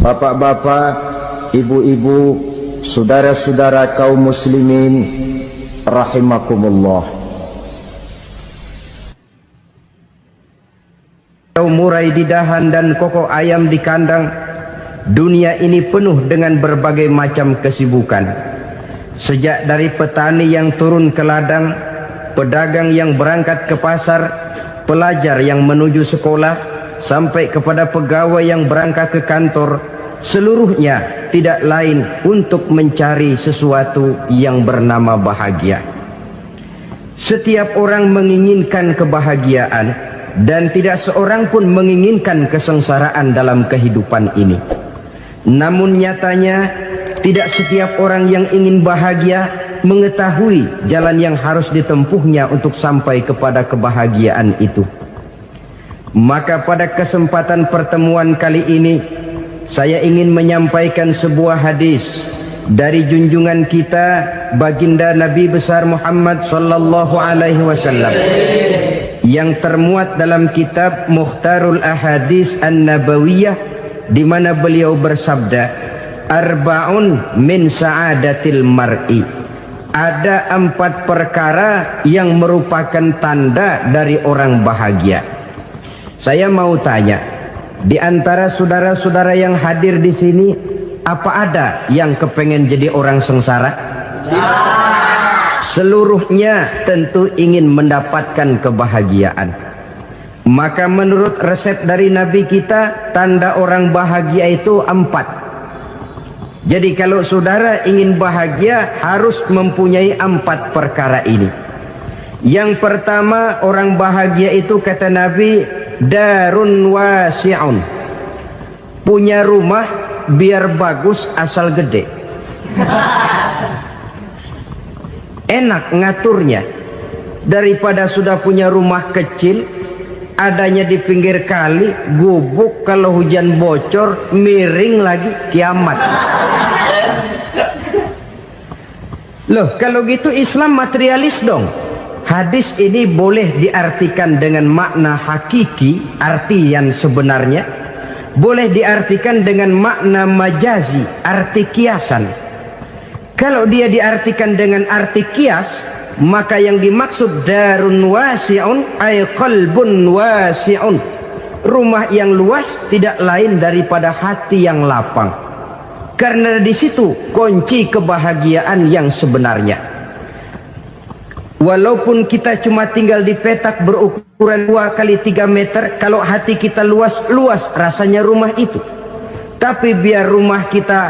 Bapak-bapak, ibu-ibu, saudara-saudara kaum muslimin rahimakumullah. Murai di dahan dan kokok ayam di kandang, dunia ini penuh dengan berbagai macam kesibukan. Sejak dari petani yang turun ke ladang, pedagang yang berangkat ke pasar, pelajar yang menuju sekolah, sampai kepada pegawai yang berangkat ke kantor, seluruhnya tidak lain untuk mencari sesuatu yang bernama bahagia. Setiap orang menginginkan kebahagiaan, dan tidak seorang pun menginginkan kesengsaraan dalam kehidupan ini. Namun nyatanya tidak setiap orang yang ingin bahagia mengetahui jalan yang harus ditempuhnya untuk sampai kepada kebahagiaan itu. Maka pada kesempatan pertemuan kali ini saya ingin menyampaikan sebuah hadis dari junjungan kita baginda Nabi besar Muhammad sallallahu alaihi wasallam yang termuat dalam kitab Mukhtarul Ahadits An-Nabawiyah, di mana beliau bersabda, arba'un min sa'adatil mar'i. Ada 4 perkara yang merupakan tanda dari orang bahagia. Saya mau tanya, di antara saudara-saudara yang hadir di sini, apa ada yang kepengen jadi orang sengsara? Seluruhnya tentu ingin mendapatkan kebahagiaan. Maka menurut resep dari Nabi kita, tanda orang bahagia itu 4. Jadi kalau saudara ingin bahagia, harus mempunyai 4 perkara ini. Yang pertama, orang bahagia itu kata Nabi, darun wasi'un. Punya rumah biar bagus asal gede. Enak ngaturnya, daripada sudah punya rumah kecil adanya di pinggir kali, gubuk, kalau hujan bocor, miring lagi, kiamat. Loh, kalau gitu Islam materialis dong. Hadis ini boleh diartikan dengan makna hakiki, arti yang sebenarnya, boleh diartikan dengan makna majazi, arti kiasan. Kalau dia diartikan dengan arti kias, maka yang dimaksud darun wasi'un ay qalbun wasi'un. Rumah yang luas tidak lain daripada hati yang lapang. Karena di situ kunci kebahagiaan yang sebenarnya. Walaupun kita cuma tinggal di petak berukuran 2 kali 3 meter, kalau hati kita luas-luas rasanya rumah itu. Tapi biar rumah kita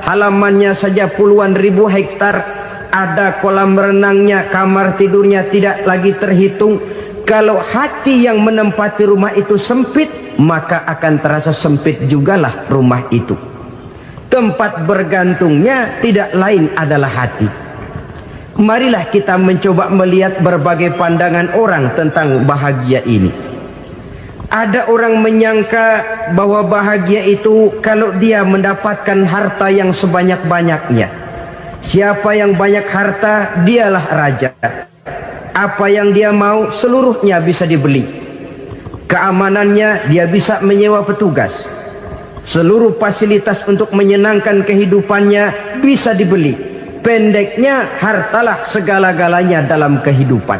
halamannya saja puluhan ribu hektar, ada kolam renangnya, kamar tidurnya tidak lagi terhitung. Kalau hati yang menempati rumah itu sempit, maka akan terasa sempit jugalah rumah itu. Tempat bergantungnya tidak lain adalah hati. Marilah kita mencoba melihat berbagai pandangan orang tentang bahagia ini. Ada orang menyangka bahwa bahagia itu kalau dia mendapatkan harta yang sebanyak-banyaknya. Siapa yang banyak harta, dialah raja. Apa yang dia mau, seluruhnya bisa dibeli. Keamanannya, dia bisa menyewa petugas. Seluruh fasilitas untuk menyenangkan kehidupannya bisa dibeli. Pendeknya, hartalah segala-galanya dalam kehidupan.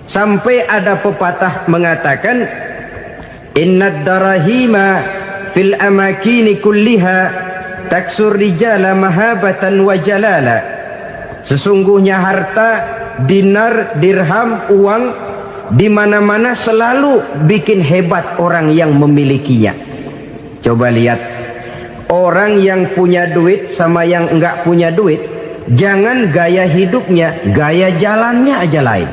Sampai ada pepatah mengatakan, innad darahima fil amakini kulliha taksur rijala mahabatan wa jalala. Sesungguhnya harta, dinar, dirham, uang di mana-mana selalu bikin hebat orang yang memilikinya. Coba lihat, orang yang punya duit sama yang enggak punya duit, jangan gaya hidupnya, gaya jalannya aja lain.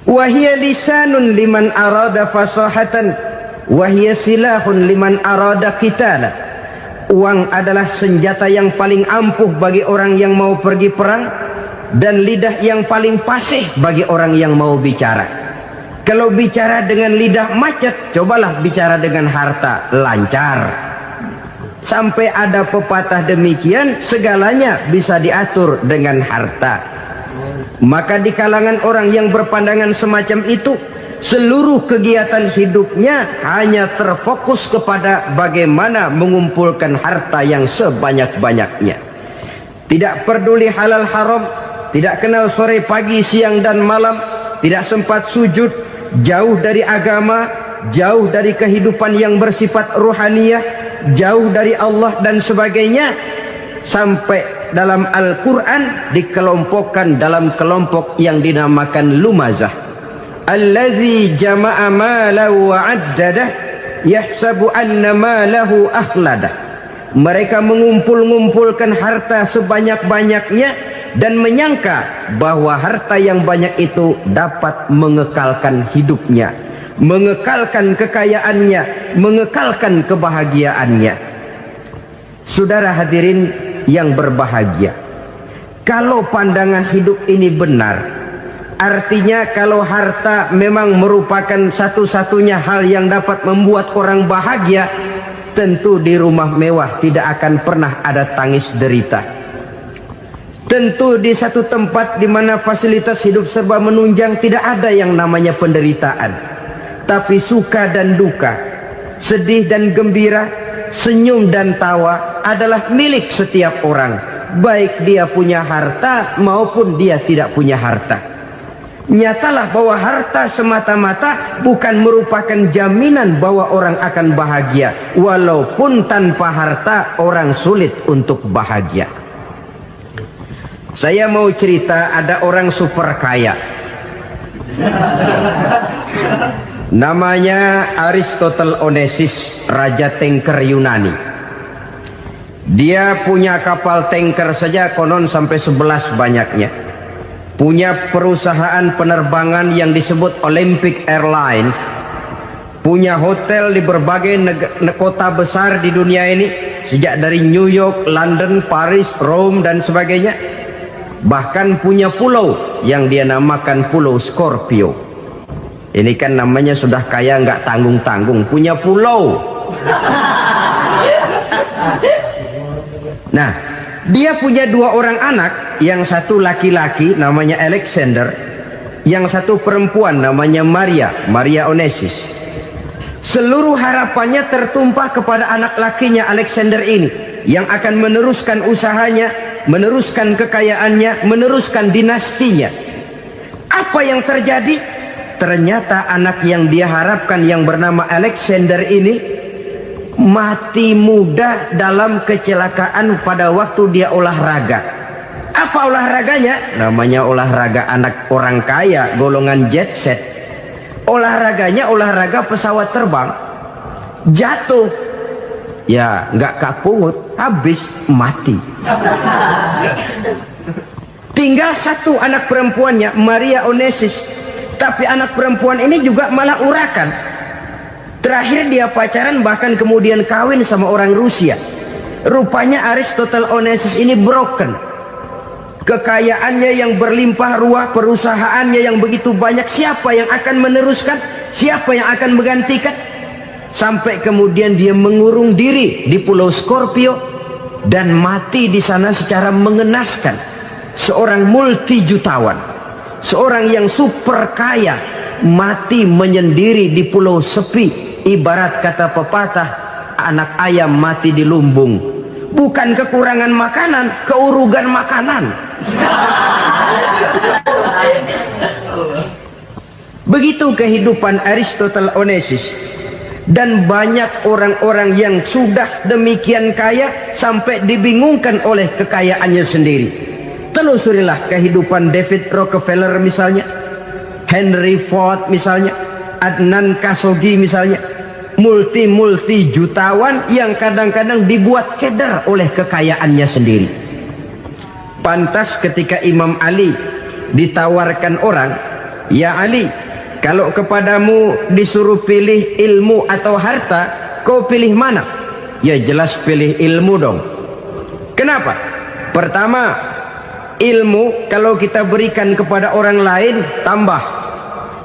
Wahia lisanun liman arada fasahatan, wahia silahun liman arada qitala. Uang adalah senjata yang paling ampuh bagi orang yang mau pergi perang, dan lidah yang paling fasih bagi orang yang mau bicara. Kalau bicara dengan lidah macet, cobalah bicara dengan harta, lancar. Sampai ada pepatah demikian, segalanya bisa diatur dengan harta. Maka di kalangan orang yang berpandangan semacam itu, seluruh kegiatan hidupnya hanya terfokus kepada bagaimana mengumpulkan harta yang sebanyak-banyaknya. Tidak peduli halal haram, tidak kenal sore pagi siang dan malam, tidak sempat sujud, jauh dari agama, jauh dari kehidupan yang bersifat ruhaniyah, jauh dari Allah dan sebagainya. Sampai dalam Al-Quran dikelompokkan dalam kelompok yang dinamakan lumazah. Allazi jama'a malahu wa 'addadah yahsabu anna malahu akhladah. Mereka mengumpul-ngumpulkan harta sebanyak-banyaknya dan menyangka bahwa harta yang banyak itu dapat mengekalkan hidupnya, mengekalkan kekayaannya, mengekalkan kebahagiaannya. Saudara hadirin yang berbahagia, kalau pandangan hidup ini benar, artinya kalau harta memang merupakan satu-satunya hal yang dapat membuat orang bahagia, tentu di rumah mewah tidak akan pernah ada tangis derita. Tentu di satu tempat di mana fasilitas hidup serba menunjang tidak ada yang namanya penderitaan. Tapi suka dan duka, sedih dan gembira, senyum dan tawa adalah milik setiap orang, baik dia punya harta maupun dia tidak punya harta. Nyatalah bahwa harta semata-mata bukan merupakan jaminan bahwa orang akan bahagia, walaupun tanpa harta orang sulit untuk bahagia. Saya mau cerita, ada orang super kaya, namanya Aristotle Onesimus, raja tanker Yunani. Dia punya kapal tanker saja konon sampai 11 banyaknya. Punya perusahaan penerbangan yang disebut Olympic Airlines. Punya hotel di berbagai kota besar di dunia ini, sejak dari New York, London, Paris, Rome dan sebagainya. Bahkan punya pulau yang dia namakan Pulau Scorpio. Ini kan namanya sudah kaya nggak tanggung-tanggung, punya pulau. Nah, dia punya 2 orang anak, yang satu laki-laki namanya Alexander, yang satu perempuan namanya Maria Onesimus. Seluruh harapannya tertumpah kepada anak lakinya Alexander ini, yang akan meneruskan usahanya, meneruskan kekayaannya, meneruskan dinastinya. Apa yang terjadi? Ternyata anak yang dia harapkan yang bernama Alexander ini mati muda dalam kecelakaan pada waktu dia olahraga. Apa olahraganya? Namanya olahraga anak orang kaya, golongan jet set. Olahraganya olahraga pesawat terbang. Jatuh, ya nggak kapungut, habis mati. Tinggal satu anak perempuannya, Maria Onesimus. Tapi anak perempuan ini juga malah urakan. Terakhir dia pacaran, bahkan kemudian kawin sama orang Rusia. Rupanya Aristotle Onesimus ini broken. Kekayaannya yang berlimpah ruah, perusahaannya yang begitu banyak, siapa yang akan meneruskan? Siapa yang akan menggantikan? Sampai kemudian dia mengurung diri di Pulau Scorpio dan mati di sana secara mengenaskan. Seorang multi jutawan, seorang yang super kaya, mati menyendiri di pulau sepi. Ibarat kata pepatah, anak ayam mati di lumbung. Bukan kekurangan makanan, keurugan makanan. Begitu kehidupan Aristotle Onesimus. Dan banyak orang-orang yang sudah demikian kaya sampai dibingungkan oleh kekayaannya sendiri. Telusurilah kehidupan David Rockefeller misalnya, Henry Ford misalnya, Adnan Khashoggi misalnya. Multi jutawan yang kadang-kadang dibuat keder oleh kekayaannya sendiri. Pantas ketika Imam Ali ditawarkan orang, "Ya Ali, kalau kepadamu disuruh pilih ilmu atau harta, kau pilih mana?" Ya jelas pilih ilmu dong. Kenapa? Pertama, ilmu kalau kita berikan kepada orang lain tambah.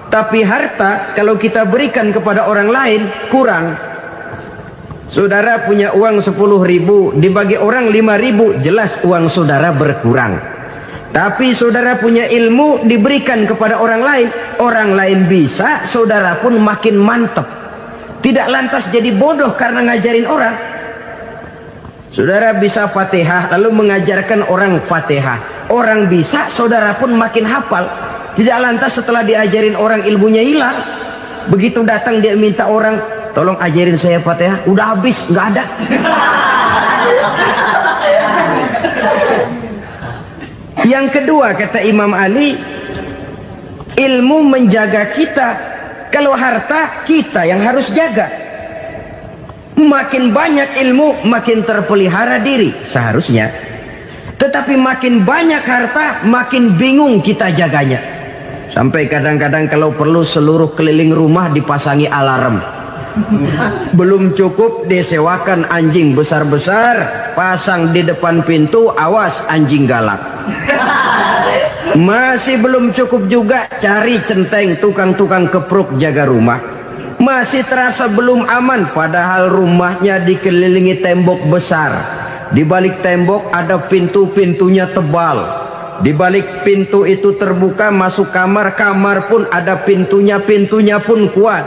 Tapi harta kalau kita berikan kepada orang lain kurang. Saudara punya uang 10.000, dibagi orang 5.000, jelas uang saudara berkurang. Tapi saudara punya ilmu diberikan kepada orang lain bisa, saudara pun makin mantap. Tidak lantas jadi bodoh karena ngajarin orang. Saudara bisa Fatihah lalu mengajarkan orang Fatihah. Orang bisa, saudara pun makin hafal. Tidak lantas setelah diajarin orang ilmunya hilang. Begitu datang dia minta orang, tolong ajarin saya Fatihah, udah habis, nggak ada. Yang kedua kata Imam Ali, ilmu menjaga kita. Kalau harta, kita yang harus jaga. Makin banyak ilmu, makin terpelihara diri seharusnya. Tetapi makin banyak harta, makin bingung kita jaganya. Sampai kadang-kadang kalau perlu seluruh keliling rumah dipasangi alarm. Belum cukup disewakan anjing besar-besar, pasang di depan pintu, awas anjing galak. Masih belum cukup juga, cari centeng tukang-tukang kepruk jaga rumah. Masih terasa belum aman, padahal rumahnya dikelilingi tembok besar. Di balik tembok ada pintu-pintunya tebal. Di balik pintu itu terbuka masuk kamar, kamar pun ada pintunya, pintunya pun kuat.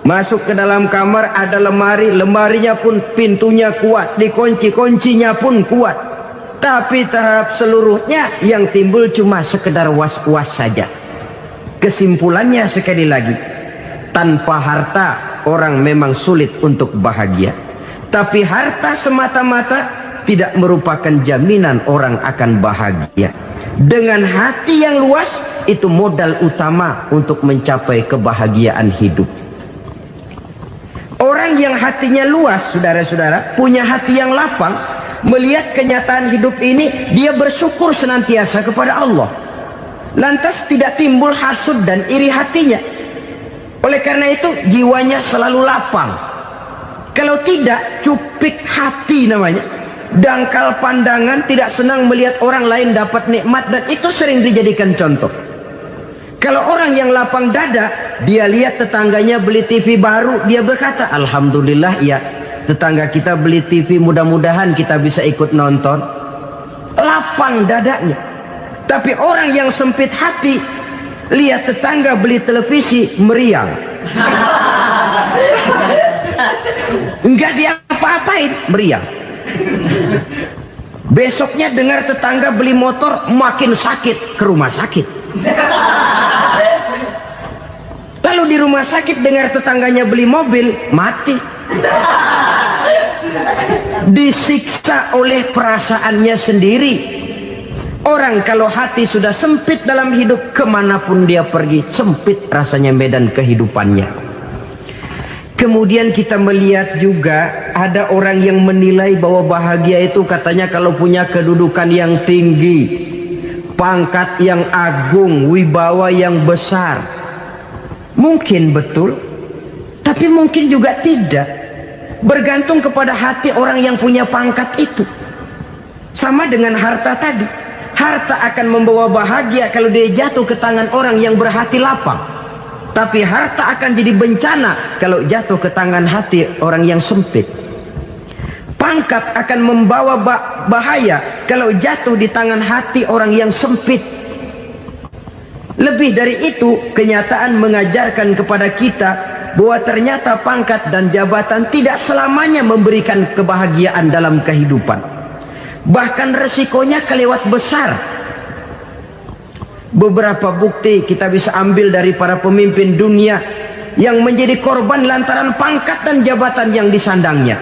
Masuk ke dalam kamar ada lemari, lemarinya pun pintunya kuat, dikunci, kuncinya pun kuat. Tapi terhadap seluruhnya yang timbul cuma sekedar was-was saja. Kesimpulannya sekali lagi, tanpa harta orang memang sulit untuk bahagia. Tapi harta semata-mata tidak merupakan jaminan orang akan bahagia. Dengan hati yang luas, itu modal utama untuk mencapai kebahagiaan hidup. Orang yang hatinya luas, saudara-saudara, punya hati yang lapang, melihat kenyataan hidup ini, dia bersyukur senantiasa kepada Allah. Lantas tidak timbul hasud dan iri hatinya. Oleh karena itu, jiwanya selalu lapang. Kalau tidak, cupik hati namanya. Dangkal pandangan, tidak senang melihat orang lain dapat nikmat, dan itu sering dijadikan contoh. Kalau orang yang lapang dada, dia lihat tetangganya beli TV baru, dia berkata, alhamdulillah ya, tetangga kita beli TV, mudah-mudahan kita bisa ikut nonton. Lapang dadanya. Tapi orang yang sempit hati, lihat tetangga beli televisi, meriang. Enggak diapa-apain, meriang. Besoknya dengar tetangga beli motor, makin sakit, ke rumah sakit. Lalu di rumah sakit dengar tetangganya beli mobil, mati. Disiksa oleh perasaannya sendiri. Orang kalau hati sudah sempit dalam hidup, kemanapun dia pergi, sempit rasanya medan kehidupannya. Kemudian kita melihat juga ada orang yang menilai bahwa bahagia itu katanya kalau punya kedudukan yang tinggi, pangkat yang agung, wibawa yang besar. Mungkin betul, tapi mungkin juga tidak. Bergantung kepada hati orang yang punya pangkat itu. Sama dengan harta tadi. Harta akan membawa bahagia kalau dia jatuh ke tangan orang yang berhati lapang. Tapi harta akan jadi bencana kalau jatuh ke tangan hati orang yang sempit. Pangkat akan membawa bahaya kalau jatuh di tangan hati orang yang sempit. Lebih dari itu, kenyataan mengajarkan kepada kita bahwa ternyata pangkat dan jabatan tidak selamanya memberikan kebahagiaan dalam kehidupan. Bahkan resikonya kelewat besar. Beberapa bukti kita bisa ambil dari para pemimpin dunia yang menjadi korban lantaran pangkat dan jabatan yang disandangnya.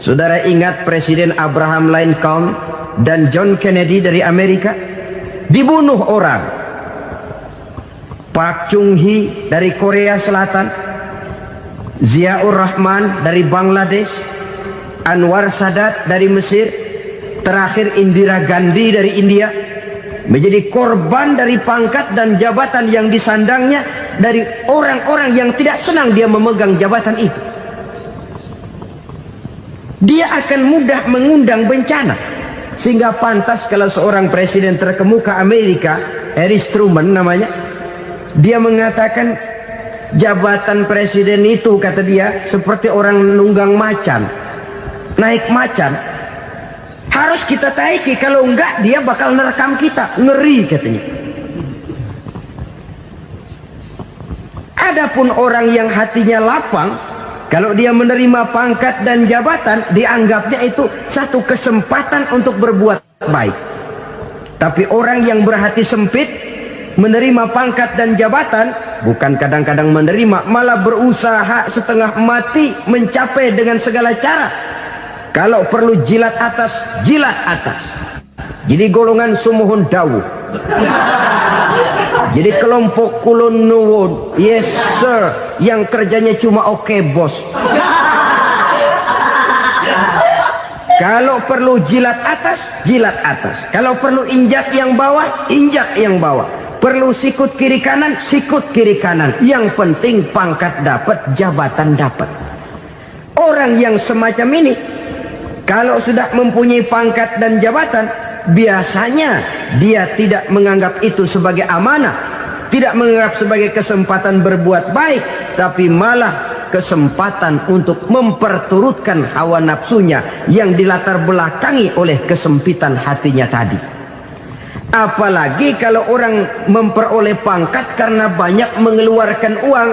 Saudara ingat Presiden Abraham Lincoln dan John Kennedy dari Amerika? Dibunuh orang. Park Chung-hee dari Korea Selatan, Ziaur Rahman dari Bangladesh, Anwar Sadat dari Mesir, terakhir Indira Gandhi dari India, menjadi korban dari pangkat dan jabatan yang disandangnya dari orang-orang yang tidak senang dia memegang jabatan itu. Dia akan mudah mengundang bencana. Sehingga pantas kalau seorang presiden terkemuka Amerika, Harry Truman namanya, dia mengatakan jabatan presiden itu, kata dia, seperti orang nunggang macan, naik macan. Harus kita taiki, kalau enggak dia bakal nerekam kita. Ngeri katanya. Adapun orang yang hatinya lapang, kalau dia menerima pangkat dan jabatan, dianggapnya itu satu kesempatan untuk berbuat baik. Tapi orang yang berhati sempit, menerima pangkat dan jabatan, bukan kadang-kadang menerima, malah berusaha setengah mati mencapai dengan segala cara. Kalau perlu jilat atas, jilat atas. Jadi golongan sumuhun dawuh. Jadi kelompok kulon nuwun, yes sir, yang kerjanya cuma oke bos. Kalau perlu jilat atas, jilat atas. Kalau perlu injak yang bawah, injak yang bawah. Perlu sikut kiri kanan, sikut kiri kanan. Yang penting pangkat dapat, jabatan dapat. Orang yang semacam ini, kalau sudah mempunyai pangkat dan jabatan, biasanya dia tidak menganggap itu sebagai amanah, tidak menganggap sebagai kesempatan berbuat baik, tapi malah kesempatan untuk memperturutkan hawa nafsunya yang dilatar belakangi oleh kesempitan hatinya tadi. Apalagi kalau orang memperoleh pangkat karena banyak mengeluarkan uang.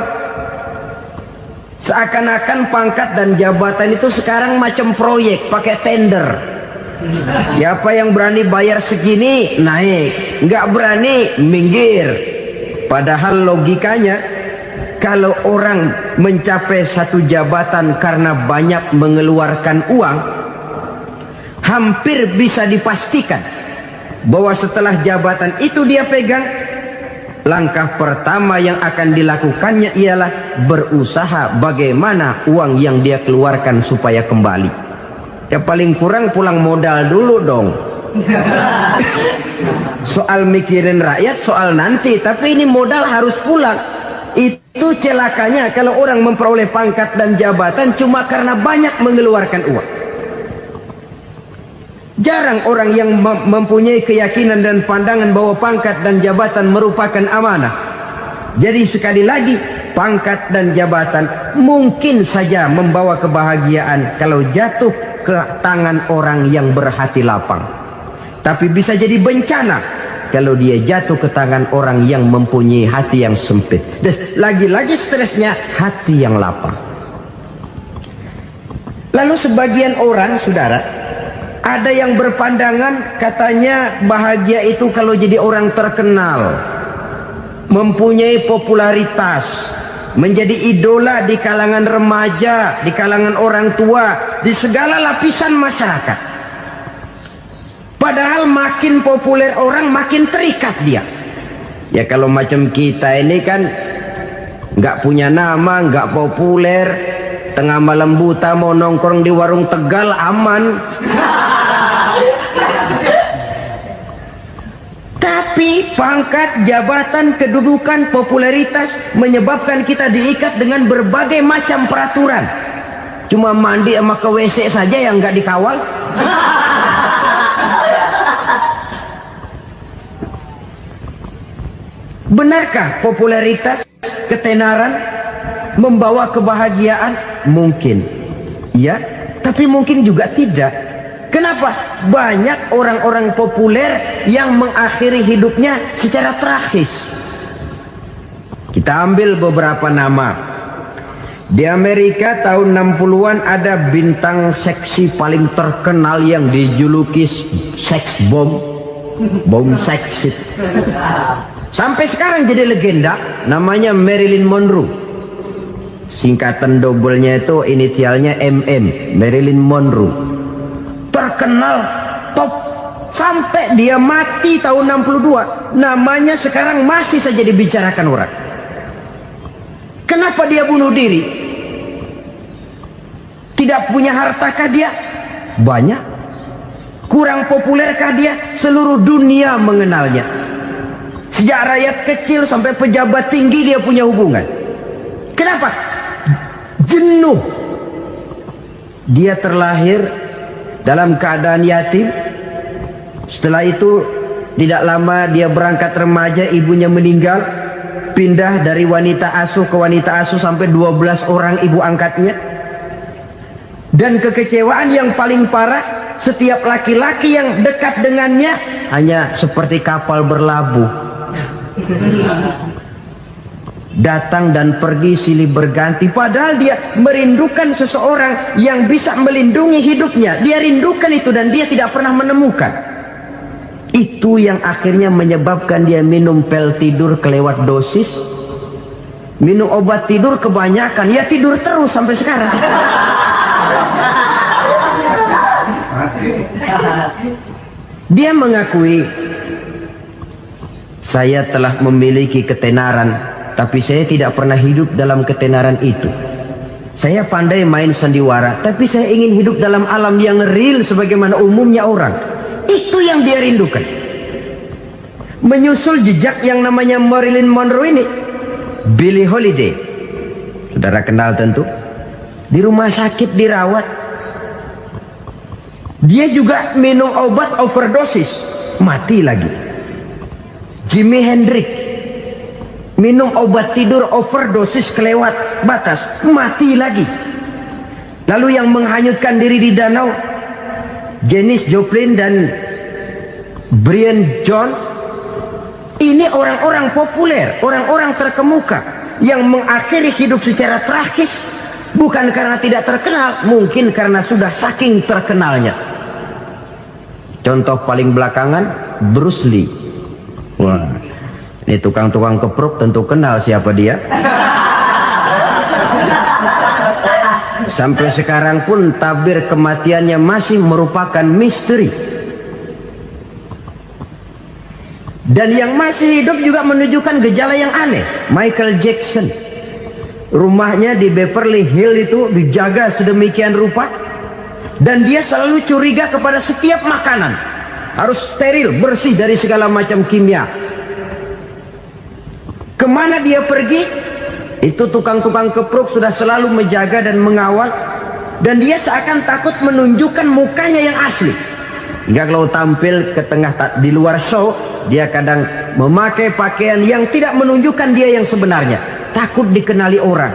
Seakan-akan pangkat dan jabatan itu sekarang macam proyek, pakai tender. Siapa yang berani bayar segini, naik. Nggak berani, minggir. Padahal logikanya, kalau orang mencapai satu jabatan karena banyak mengeluarkan uang, hampir bisa dipastikan bahwa setelah jabatan itu dia pegang, langkah pertama yang akan dilakukannya ialah berusaha bagaimana uang yang dia keluarkan supaya kembali. Ya paling kurang pulang modal dulu dong. Soal mikirin rakyat soal nanti, tapi ini modal harus pulang. Itu celakanya kalau orang memperoleh pangkat dan jabatan cuma karena banyak mengeluarkan uang. Jarang orang yang mempunyai keyakinan dan pandangan bahwa pangkat dan jabatan merupakan amanah. Jadi sekali lagi, pangkat dan jabatan mungkin saja membawa kebahagiaan kalau jatuh ke tangan orang yang berhati lapang. Tapi bisa jadi bencana kalau dia jatuh ke tangan orang yang mempunyai hati yang sempit. Dan lagi-lagi stresnya hati yang lapang. Lalu sebagian orang, saudara, ada yang berpandangan katanya bahagia itu kalau jadi orang terkenal, mempunyai popularitas, menjadi idola di kalangan remaja, di kalangan orang tua, di segala lapisan masyarakat. Padahal makin populer orang, makin terikat dia. Ya kalau macam kita ini kan nggak punya nama, nggak populer, tengah malam buta mau nongkrong di warung Tegal aman. Tapi pangkat, jabatan, kedudukan, popularitas menyebabkan kita diikat dengan berbagai macam peraturan. Cuma mandi sama ke WC saja yang nggak dikawal. Benarkah popularitas, ketenaran membawa kebahagiaan? Mungkin. Ya, tapi mungkin juga tidak. Kenapa? Banyak orang-orang populer yang mengakhiri hidupnya secara tragis. Kita ambil beberapa nama. Di Amerika tahun 60-an ada bintang seksi paling terkenal yang dijuluki sex bomb. Bom seks. Sampai sekarang jadi legenda, namanya Marilyn Monroe. Singkatan double-nya itu inisialnya MM, Marilyn Monroe. Terkenal, top, sampai dia mati tahun 62. Namanya sekarang masih saja dibicarakan orang. Kenapa dia bunuh diri? Tidak punya hartakah dia? Banyak. Kurang populerkah dia? Seluruh dunia mengenalnya. Sejak rakyat kecil sampai pejabat tinggi dia punya hubungan. Kenapa? Jenuh. Dia terlahir dalam keadaan yatim. Setelah itu tidak lama dia berangkat remaja, ibunya meninggal. Pindah dari wanita asuh ke wanita asuh sampai 12 orang ibu angkatnya. Dan kekecewaan yang paling parah, setiap laki-laki yang dekat dengannya hanya seperti kapal berlabuh, datang dan pergi silih berganti, padahal dia merindukan seseorang yang bisa melindungi hidupnya. Dia rindukan itu dan dia tidak pernah menemukan. Itu yang akhirnya menyebabkan dia minum pil tidur kelewat dosis, minum obat tidur kebanyakan, ya tidur terus sampai sekarang. Dia mengakui, saya telah memiliki ketenaran, tapi saya tidak pernah hidup dalam ketenaran itu. Saya pandai main sandiwara, tapi saya ingin hidup dalam alam yang real sebagaimana umumnya orang. Itu yang dia rindukan. Menyusul jejak yang namanya Marilyn Monroe ini, Billie Holiday, saudara kenal tentu. Di rumah sakit dirawat, dia juga minum obat overdosis, mati lagi. Jimi Hendrix minum obat tidur overdosis kelewat batas, mati lagi. Lalu yang menghanyutkan diri di danau, Janis Joplin dan Brian Jones. Ini orang-orang populer, orang-orang terkemuka yang mengakhiri hidup secara tragis, bukan karena tidak terkenal, mungkin karena sudah saking terkenalnya. Contoh paling belakangan, Bruce Lee. Wah, ini tukang-tukang kepruk tentu kenal siapa dia. Sampai sekarang pun tabir kematiannya masih merupakan misteri. Dan yang masih hidup juga menunjukkan gejala yang aneh. Michael Jackson, rumahnya di Beverly Hills itu dijaga sedemikian rupa, dan dia selalu curiga kepada setiap makanan harus steril, bersih dari segala macam kimia. Kemana dia pergi, itu tukang-tukang kepruk sudah selalu menjaga dan mengawal, dan dia seakan takut menunjukkan mukanya yang asli. Hingga kalau tampil ke tengah di luar show, dia kadang memakai pakaian yang tidak menunjukkan dia yang sebenarnya, takut dikenali orang.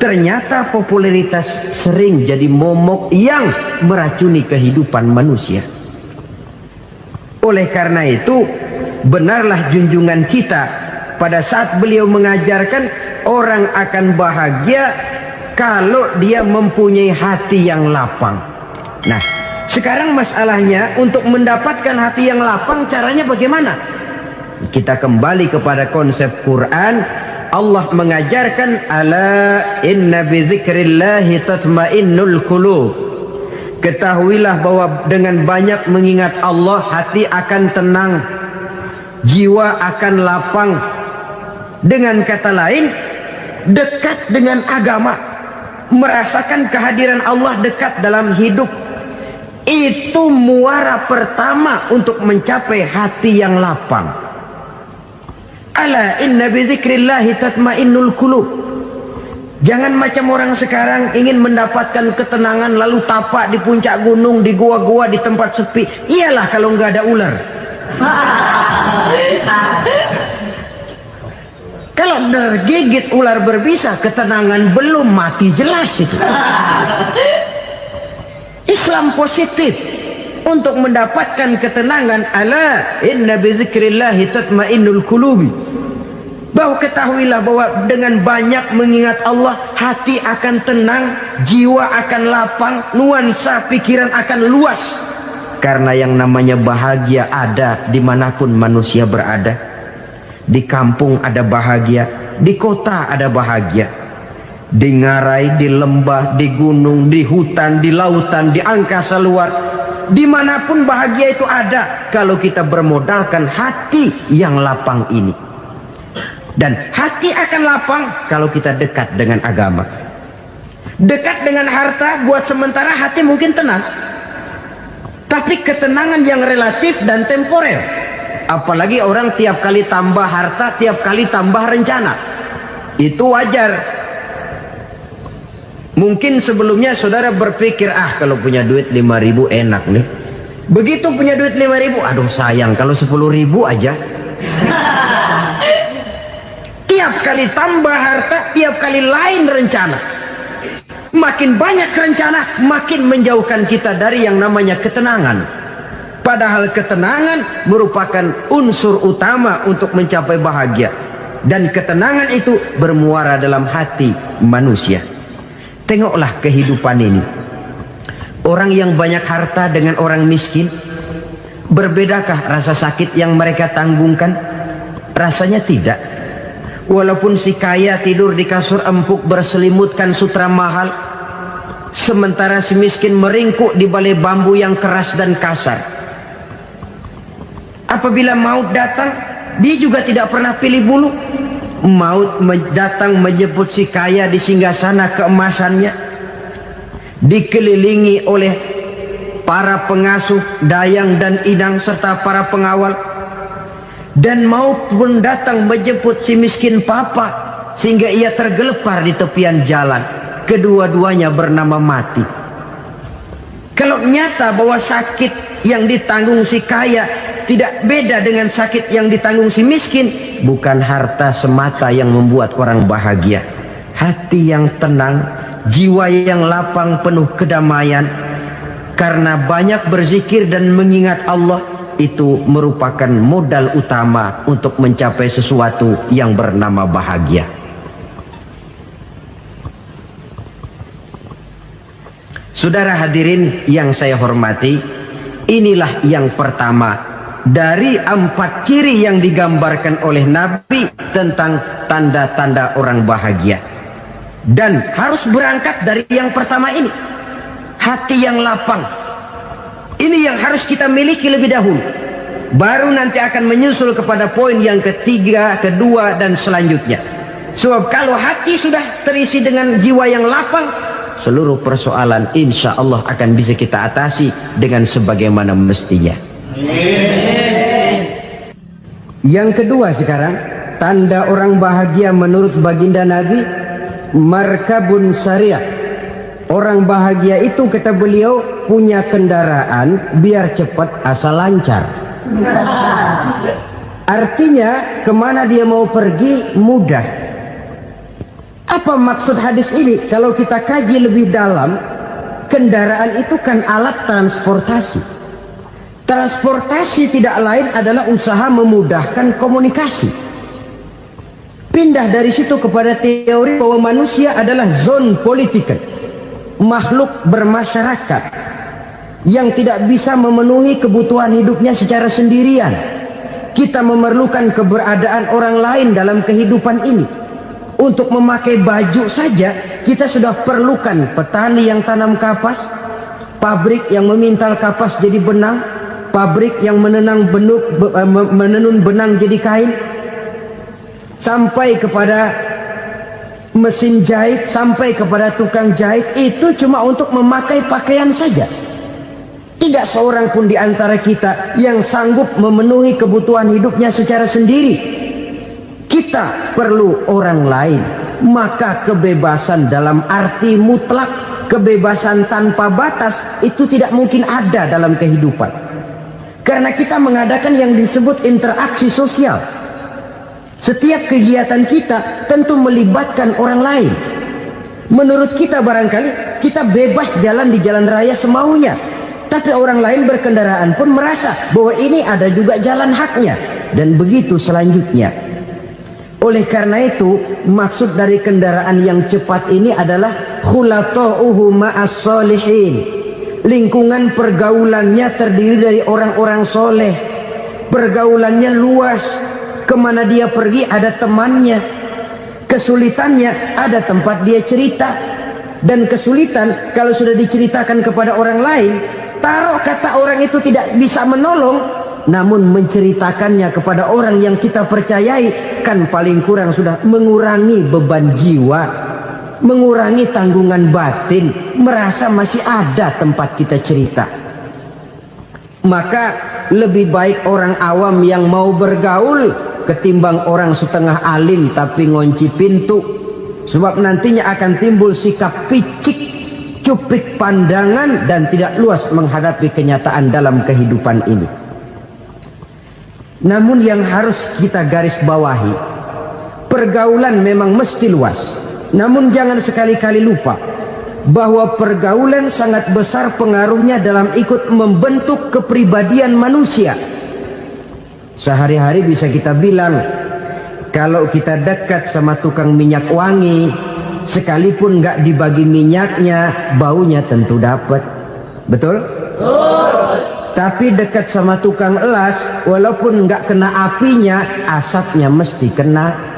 Ternyata popularitas sering jadi momok yang meracuni kehidupan manusia. Oleh karena itu, benarlah junjungan kita pada saat beliau mengajarkan orang akan bahagia kalau dia mempunyai hati yang lapang. Nah, sekarang masalahnya untuk mendapatkan hati yang lapang, caranya bagaimana? Kita kembali kepada konsep Quran. Allah mengajarkan, ala inna bi dzikrillahi tatmainnul qulub. Ketahuilah bahwa dengan banyak mengingat Allah, hati akan tenang, jiwa akan lapang. Dengan kata lain, dekat dengan agama, merasakan kehadiran Allah dekat dalam hidup, itu muara pertama untuk mencapai hati yang lapang. Ala inna bi dzikrillahi tatmainnul qulub. Jangan macam orang sekarang ingin mendapatkan ketenangan lalu tapak di puncak gunung, di gua-gua, di tempat sepi. Iyalah kalau nggak ada ular. Kalau tergigit ular berbisa, ketenangan belum, mati jelas itu. Islam positif untuk mendapatkan ketenangan. Ala inna bi dzikrillahi tatmainnul qulubi. Bahwa ketahuilah bahwa dengan banyak mengingat Allah, hati akan tenang, jiwa akan lapang, nuansa pikiran akan luas. Karena yang namanya bahagia ada dimanapun manusia berada. Di kampung ada bahagia, di kota ada bahagia, di ngarai, di lembah, di gunung, di hutan, di lautan, di angkasa luar, dimanapun bahagia itu ada kalau kita bermodalkan hati yang lapang ini. Dan hati akan lapang kalau kita dekat dengan agama. Dekat dengan harta buat sementara hati mungkin tenang, tapi ketenangan yang relatif dan temporer. Apalagi orang tiap kali tambah harta, tiap kali tambah rencana, itu wajar. Mungkin sebelumnya saudara berpikir, kalau punya duit 5.000 enak nih. Begitu punya duit 5.000, aduh sayang kalau 10.000 aja. Tiap kali tambah harta, tiap kali lain rencana. Makin banyak rencana, makin menjauhkan kita dari yang namanya ketenangan. Padahal ketenangan merupakan unsur utama untuk mencapai bahagia. Dan ketenangan itu bermuara dalam hati manusia. Tengoklah kehidupan ini. Orang yang banyak harta dengan orang miskin, berbedakah rasa sakit yang mereka tanggungkan? Rasanya tidak. Walaupun si kaya tidur di kasur empuk berselimutkan sutra mahal, sementara si miskin meringkuk di balai bambu yang keras dan kasar. Apabila maut datang, dia juga tidak pernah pilih bulu. Maut datang menjemput si kaya di singgasana keemasannya, dikelilingi oleh para pengasuh, dayang dan idang serta para pengawal. Dan maut pun datang menjemput si miskin papa, sehingga ia tergelepar di tepian jalan. Kedua-duanya bernama mati. Kalau nyata bahwa sakit yang ditanggung si kaya tidak beda dengan sakit yang ditanggung si miskin, bukan harta semata yang membuat orang bahagia. Hati yang tenang, jiwa yang lapang penuh kedamaian karena banyak berzikir dan mengingat Allah, itu merupakan modal utama untuk mencapai sesuatu yang bernama bahagia. Saudara hadirin yang saya hormati, inilah yang pertama dari 4 ciri yang digambarkan oleh Nabi tentang tanda-tanda orang bahagia. Dan harus berangkat dari yang pertama ini, hati yang lapang. Ini yang harus kita miliki lebih dahulu. Baru nanti akan menyusul kepada poin yang ketiga, kedua dan selanjutnya. Sebab kalau hati sudah terisi dengan jiwa yang lapang, seluruh persoalan insya Allah akan bisa kita atasi dengan sebagaimana mestinya. Yang kedua sekarang, tanda orang bahagia menurut baginda Nabi, markabun syariah. Orang bahagia itu, kata beliau, punya kendaraan biar cepat asal lancar. Artinya kemana dia mau pergi mudah. Apa maksud hadis ini? Kalau kita kaji lebih dalam, kendaraan itu kan alat transportasi. Transportasi tidak lain adalah usaha memudahkan komunikasi. Pindah dari situ kepada teori bahwa manusia adalah zon political, makhluk bermasyarakat yang tidak bisa memenuhi kebutuhan hidupnya secara sendirian. Kita memerlukan keberadaan orang lain dalam kehidupan ini. Untuk memakai baju saja kita sudah perlukan petani yang tanam kapas, pabrik yang memintal kapas jadi benang, pabrik yang menenun benang jadi kain, sampai kepada mesin jahit, sampai kepada tukang jahit. Itu cuma untuk memakai pakaian saja. Tidak seorang pun di antara kita yang sanggup memenuhi kebutuhan hidupnya secara sendiri. Kita perlu orang lain. Maka kebebasan dalam arti mutlak, kebebasan tanpa batas, itu tidak mungkin ada dalam kehidupan. Karena kita mengadakan yang disebut interaksi sosial. Setiap kegiatan kita tentu melibatkan orang lain. Menurut kita barangkali kita bebas jalan di jalan raya semaunya, tapi orang lain berkendaraan pun merasa bahwa ini ada juga jalan haknya, dan begitu selanjutnya. Oleh karena itu, maksud dari kendaraan yang cepat ini adalah khulato'uhu ma'as solihin. Lingkungan pergaulannya terdiri dari orang-orang soleh. Pergaulannya luas. Kemana dia pergi ada temannya. Kesulitannya ada tempat dia cerita. Dan kesulitan kalau sudah diceritakan kepada orang lain, taruh kata orang itu tidak bisa menolong, namun menceritakannya kepada orang yang kita percayai, kan paling kurang sudah mengurangi beban jiwa, mengurangi tanggungan batin, merasa masih ada tempat kita cerita. Maka lebih baik orang awam yang mau bergaul ketimbang orang setengah alim tapi ngunci pintu. Sebab nantinya akan timbul sikap picik, cupik pandangan, dan tidak luas menghadapi kenyataan dalam kehidupan ini. Namun yang harus kita garis bawahi, pergaulan memang mesti luas. Namun jangan sekali-kali lupa bahwa pergaulan sangat besar pengaruhnya dalam ikut membentuk kepribadian manusia. Sehari-hari bisa kita bilang, kalau kita dekat sama tukang minyak wangi, sekalipun nggak dibagi minyaknya, baunya tentu dapat. Betul? Tapi dekat sama tukang elas, walaupun nggak kena apinya, asapnya mesti kena.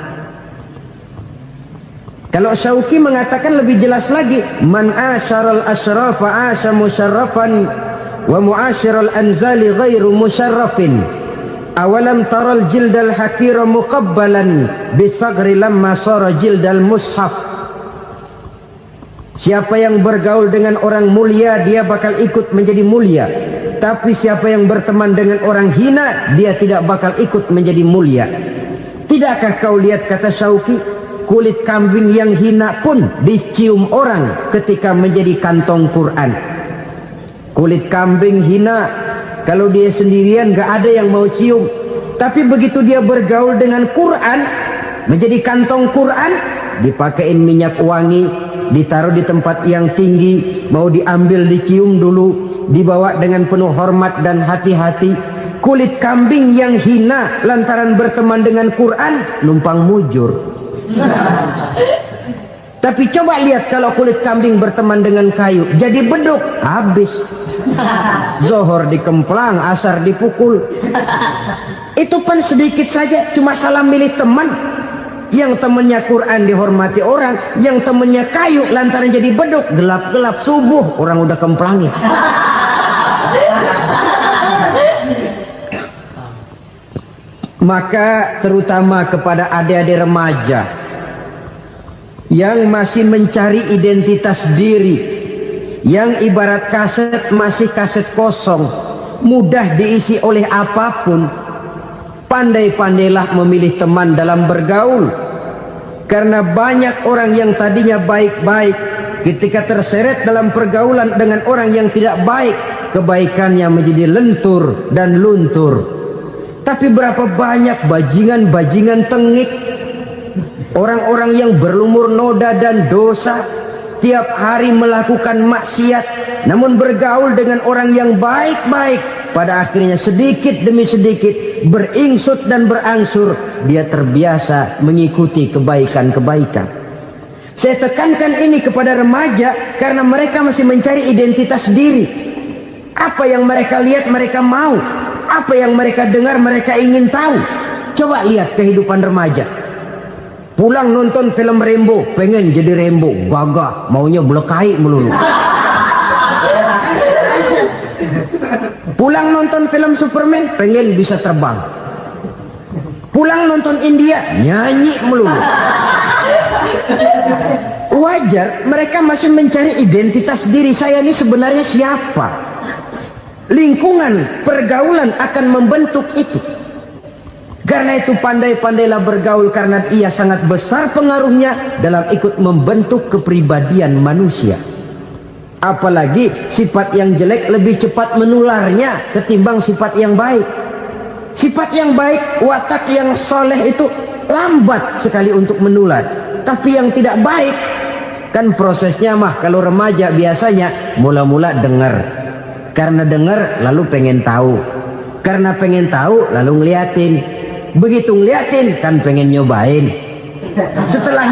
Kalau Syauqi mengatakan lebih jelas lagi, man asyaral asrafa asya musyarrafan wa muasyiral anzali ghairu musyarrafin. Awalam taral jildal hakira muqabbalan bisagri lamma sara jildal mushaf. Siapa yang bergaul dengan orang mulia, dia bakal ikut menjadi mulia. Tapi siapa yang berteman dengan orang hina, dia tidak bakal ikut menjadi mulia. Tidakkah kau lihat, kata Syauqi, kulit kambing yang hina pun dicium orang ketika menjadi kantong Quran. Kulit kambing hina, kalau dia sendirian gak ada yang mau cium. Tapi begitu dia bergaul dengan Quran, menjadi kantong Quran, dipakein minyak wangi, ditaruh di tempat yang tinggi, mau diambil dicium dulu, dibawa dengan penuh hormat dan hati-hati. Kulit kambing yang hina lantaran berteman dengan Quran, numpang mujur. Tapi coba lihat kalau kulit kambing berteman dengan kayu, jadi beduk, habis. Zohor dikemplang, asar dipukul. Itu pun sedikit saja, cuma salah milih teman. Yang temannya Quran dihormati orang, yang temannya kayu lantaran jadi beduk, gelap-gelap subuh orang udah kemplangin. Maka terutama kepada adik-adik remaja yang masih mencari identitas diri, yang ibarat kaset masih kaset kosong, mudah diisi oleh apapun, pandai-pandailah memilih teman dalam bergaul. Karena banyak orang yang tadinya baik-baik, ketika terseret dalam pergaulan dengan orang yang tidak baik, kebaikannya menjadi lentur dan luntur. Tapi berapa banyak bajingan-bajingan tengik, orang-orang yang berlumur noda dan dosa, tiap hari melakukan maksiat, namun bergaul dengan orang yang baik-baik, pada akhirnya sedikit demi sedikit beringsut dan berangsur dia terbiasa mengikuti kebaikan-kebaikan. Saya tekankan ini kepada remaja karena mereka masih mencari identitas diri. Apa yang mereka lihat mereka mau, apa yang mereka dengar mereka ingin tahu. Coba lihat kehidupan remaja. Pulang nonton film Rambo, pengen jadi Rambo, gagah, maunya belekai melulu. Pulang nonton film Superman, pengen bisa terbang. Pulang nonton India, nyanyi melulu. Wajar, mereka masih mencari identitas diri. Saya ini sebenarnya siapa? Lingkungan, pergaulan akan membentuk itu. Karena itu pandai-pandailah bergaul, karena ia sangat besar pengaruhnya dalam ikut membentuk kepribadian manusia. Apalagi sifat yang jelek lebih cepat menularnya ketimbang sifat yang baik. Sifat yang baik, watak yang soleh itu lambat sekali untuk menular. Tapi yang tidak baik, kan prosesnya mah kalau remaja biasanya mula-mula dengar. Karena dengar lalu pengen tahu. Karena pengen tahu lalu ngeliatin. Begitu ngeliatin kan pengen nyobain. Setelah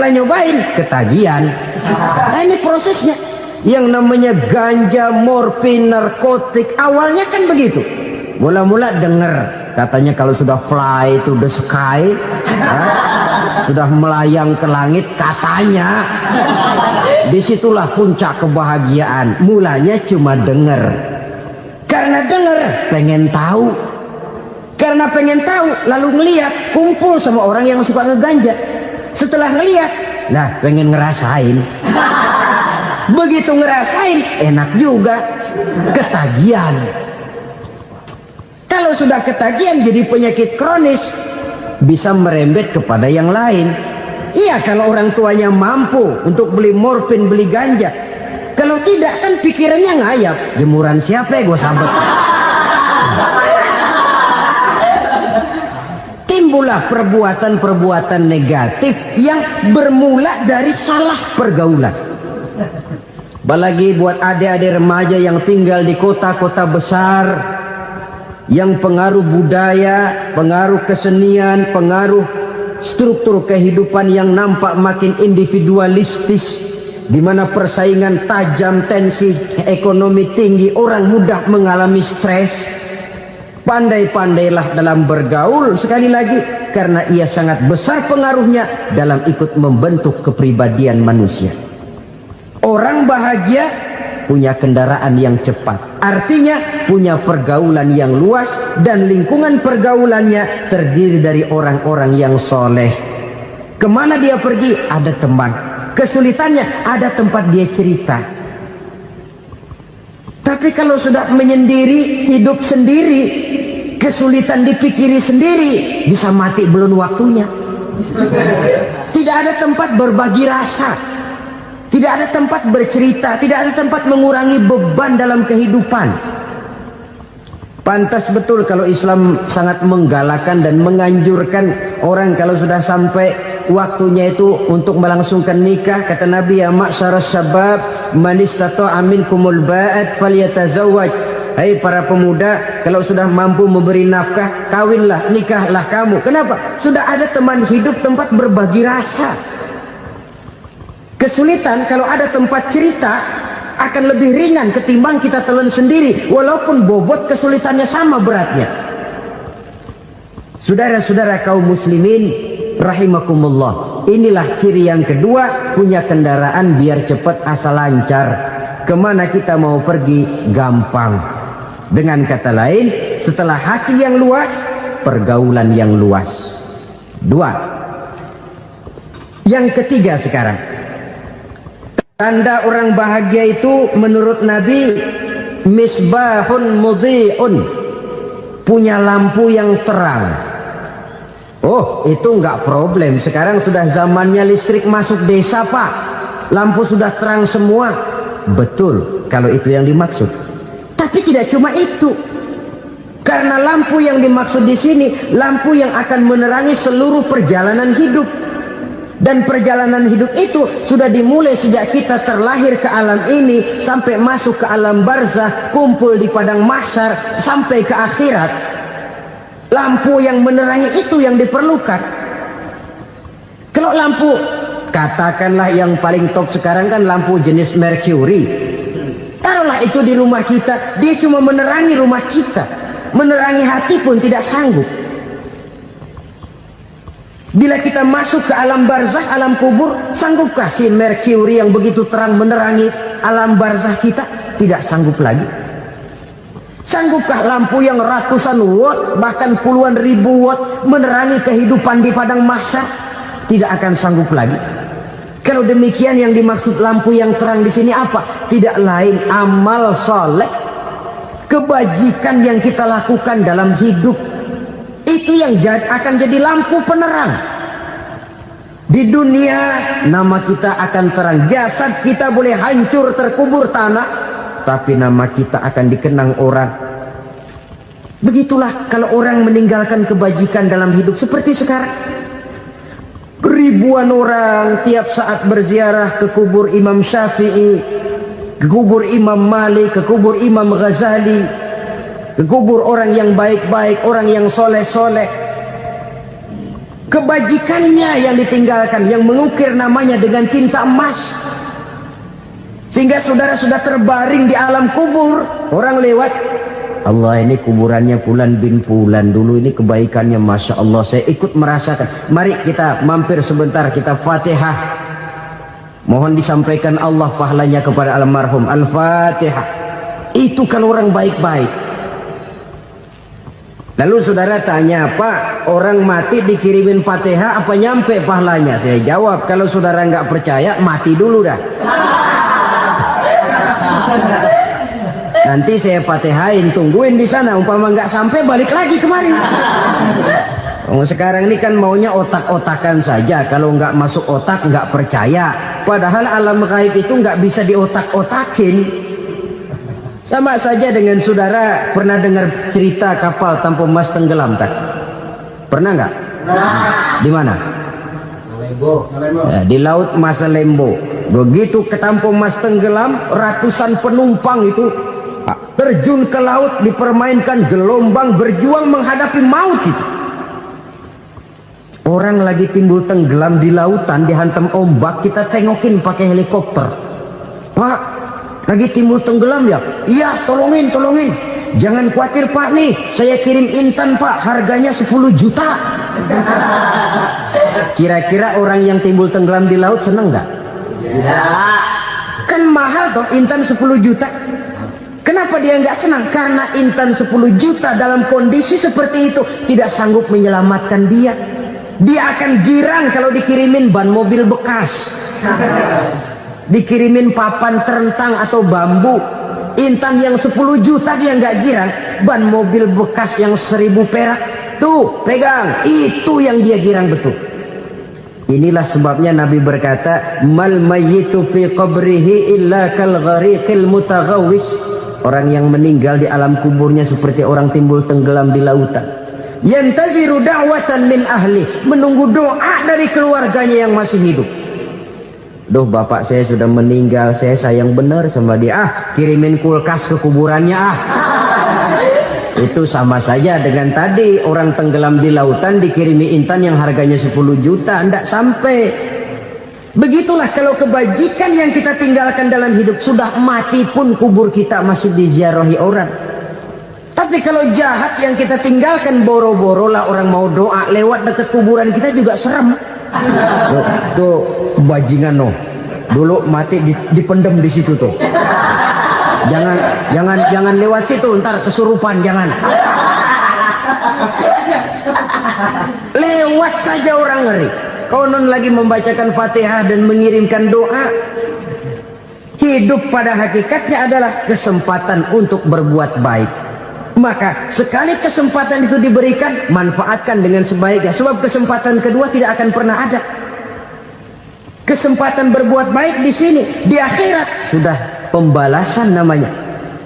nyobain ketagihan. Nah, ini prosesnya. Yang namanya ganja, morfin, narkotik, awalnya kan begitu. Mula-mula dengar, katanya kalau sudah fly to the sky, sudah melayang ke langit, katanya disitulah puncak kebahagiaan. Mulanya cuma dengar. Karena dengar pengen tahu. Karena pengen tahu lalu ngeliat, kumpul sama orang yang suka ngeganja. Setelah ngeliat, nah pengen ngerasain. Begitu ngerasain enak juga, ketagihan. Kalau sudah ketagihan jadi penyakit kronis, bisa merembet kepada yang lain. Iya, kalau orang tuanya mampu untuk beli morfin, beli ganja. Kalau tidak kan pikirannya ngayap, jemuran siapa ya gue sambet. Timbullah perbuatan-perbuatan negatif yang bermula dari salah pergaulan. Apalagi buat adik-adik remaja yang tinggal di kota-kota besar, yang pengaruh budaya, pengaruh kesenian, pengaruh struktur kehidupan yang nampak makin individualistis, di mana persaingan tajam, tensi ekonomi tinggi, orang mudah mengalami stres. Pandai-pandailah dalam bergaul, sekali lagi, karena ia sangat besar pengaruhnya dalam ikut membentuk kepribadian manusia. Orang bahagia punya kendaraan yang cepat, artinya punya pergaulan yang luas, dan lingkungan pergaulannya terdiri dari orang-orang yang soleh. Kemana dia pergi, ada teman. Kesulitannya, ada tempat dia cerita. Tapi kalau sudah menyendiri, hidup sendiri, kesulitan dipikiri sendiri, bisa mati belum waktunya. Tidak ada tempat berbagi rasa, tidak ada tempat bercerita, tidak ada tempat mengurangi beban dalam kehidupan. Pantas betul kalau Islam sangat menggalakkan dan menganjurkan orang kalau sudah sampai waktunya itu untuk melangsungkan nikah. Kata Nabi, ya ma'syaras syabab man istata'a minkumul ba'at falyatazawwaj. Hai para pemuda, kalau sudah mampu memberi nafkah, kawinlah, nikahlah kamu. Kenapa? Sudah ada teman hidup, tempat berbagi rasa. Kesulitan kalau ada tempat cerita akan lebih ringan ketimbang kita telan sendiri, walaupun bobot kesulitannya sama beratnya. Saudara-saudara kaum muslimin rahimakumullah, inilah ciri yang kedua, punya kendaraan biar cepat asal lancar. Kemana kita mau pergi gampang. Dengan kata lain, setelah hati yang luas, pergaulan yang luas. Dua. Yang ketiga sekarang, tanda orang bahagia itu menurut Nabi, misbahun mudhi'un, punya lampu yang terang. Oh, itu enggak problem. Sekarang sudah zamannya listrik masuk desa, Pak. Lampu sudah terang semua. Betul, kalau itu yang dimaksud. Tapi tidak cuma itu. Karena lampu yang dimaksud di sini, lampu yang akan menerangi seluruh perjalanan hidup. Dan perjalanan hidup itu sudah dimulai sejak kita terlahir ke alam ini, sampai masuk ke alam barzah, kumpul di padang mahsyar, sampai ke akhirat. Lampu yang menerangi itu yang diperlukan. Kalau lampu, katakanlah yang paling top sekarang kan lampu jenis Mercury. Taruhlah itu di rumah kita, dia cuma menerangi rumah kita, menerangi hati pun tidak sanggup. Bila kita masuk ke alam barzah, alam kubur, sanggupkah si Mercury yang begitu terang menerangi alam barzah kita? Tidak sanggup lagi. Sanggupkah lampu yang ratusan watt, bahkan puluhan ribu watt menerangi kehidupan di padang mahsyar? Tidak akan sanggup lagi. Kalau demikian, yang dimaksud lampu yang terang di sini apa? Tidak lain amal soleh, kebajikan yang kita lakukan dalam hidup. Itu yang akan jadi lampu penerang. Di dunia nama kita akan terang. Jasad kita boleh hancur terkubur tanah, tapi nama kita akan dikenang orang. Begitulah kalau orang meninggalkan kebajikan dalam hidup seperti sekarang. Ribuan orang tiap saat berziarah ke kubur Imam Syafi'i, ke kubur Imam Malik, ke kubur Imam Ghazali, ke kubur orang yang baik-baik, orang yang soleh-soleh. Kebajikannya yang ditinggalkan, yang mengukir namanya dengan tinta emas. Sehingga saudara sudah terbaring di alam kubur, orang lewat, Allah, ini kuburannya Fulan bin Fulan, dulu ini kebaikannya Masya Allah, saya ikut merasakan. Mari kita mampir sebentar, kita Fatihah. Mohon disampaikan Allah pahalanya kepada almarhum. Al-Fatihah. Itu kalau orang baik-baik. Lalu saudara tanya, Pak, orang mati dikirimin Fatihah apa nyampe pahalanya? Saya jawab, kalau saudara nggak percaya, mati dulu dah. Nanti saya Fatihain, tungguin di sana. Umpama nggak sampai, balik lagi kemari. Sekarang ini kan maunya otak-otakan saja. Kalau nggak masuk otak, nggak percaya. Padahal alam gaib itu nggak bisa diotak-otakin. Sama saja dengan saudara pernah dengar cerita kapal tanpa emas tenggelam tak? Pernah nggak? Di mana? Ya, di laut Masa Lembo. Begitu ketampung Mas tenggelam, ratusan penumpang itu terjun ke laut, dipermainkan gelombang, berjuang menghadapi maut itu. Orang lagi timbul tenggelam di lautan, dihantam ombak, kita tengokin pakai helikopter. Pak, lagi timbul tenggelam ya? Iya, tolongin. Jangan khawatir Pak, nih saya kirim intan Pak, harganya 10 juta. Kira-kira orang yang timbul tenggelam di laut seneng nggak? Ya. Kan mahal toh intan 10 juta. Kenapa dia nggak senang? Karena intan 10 juta dalam kondisi seperti itu tidak sanggup menyelamatkan dia. Dia akan girang kalau dikirimin ban mobil bekas, dikirimin papan terentang atau bambu. Intan yang 10 juta dia nggak girang. Ban mobil bekas yang 1000 perak, tuh pegang, itu yang dia girang betul. Inilah sebabnya Nabi berkata, mal mayyitu fi qabrihi illa kal ghariqil mutaghawwis. Orang yang meninggal di alam kuburnya seperti orang timbul tenggelam di lautan. Yantaziru da'watan min ahli, menunggu doa dari keluarganya yang masih hidup. Duh, bapak saya sudah meninggal, saya sayang benar sama dia. Kirimin kulkas ke kuburannya Itu sama saja dengan tadi orang tenggelam di lautan dikirimi intan yang harganya 10 juta, ndak sampai. Begitulah kalau kebajikan yang kita tinggalkan dalam hidup, sudah mati pun kubur kita masih diziarahi orang. Tapi kalau jahat yang kita tinggalkan, boro-boro lah orang mau doa lewat dekat kuburan kita juga serem. Tuh bajingan no, dulu mati dipendem di situ tuh. Jangan lewat situ, ntar kesurupan, jangan. Lewat saja orang ngeri. Konon lagi membacakan Fatihah dan mengirimkan doa. Hidup pada hakikatnya adalah kesempatan untuk berbuat baik. Maka sekali kesempatan itu diberikan, manfaatkan dengan sebaiknya. Sebab kesempatan kedua tidak akan pernah ada. Kesempatan berbuat baik di sini, di akhirat sudah pembalasan namanya.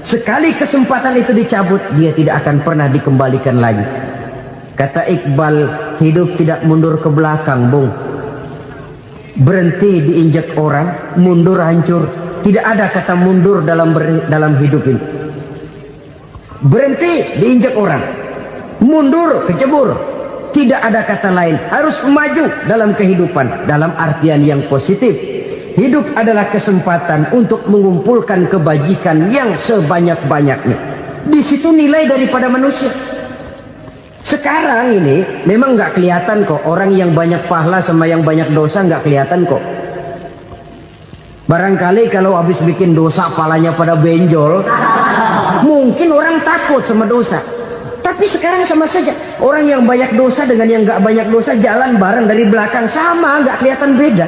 Sekali kesempatan itu dicabut, dia tidak akan pernah dikembalikan lagi. Kata Iqbal, hidup tidak mundur ke belakang, Bung. Berhenti diinjak orang, mundur hancur. Tidak ada kata mundur dalam hidup ini. Berhenti diinjak orang, mundur kecebur. Tidak ada kata lain, harus maju dalam kehidupan dalam artian yang positif. Hidup adalah kesempatan untuk mengumpulkan kebajikan yang sebanyak-banyaknya. Di situ nilai daripada manusia. Sekarang ini memang nggak kelihatan kok, orang yang banyak pahala sama yang banyak dosa nggak kelihatan kok. Barangkali kalau habis bikin dosa palanya pada benjol, mungkin orang takut sama dosa. Tapi sekarang sama saja, orang yang banyak dosa dengan yang nggak banyak dosa jalan bareng dari belakang, sama, nggak kelihatan beda.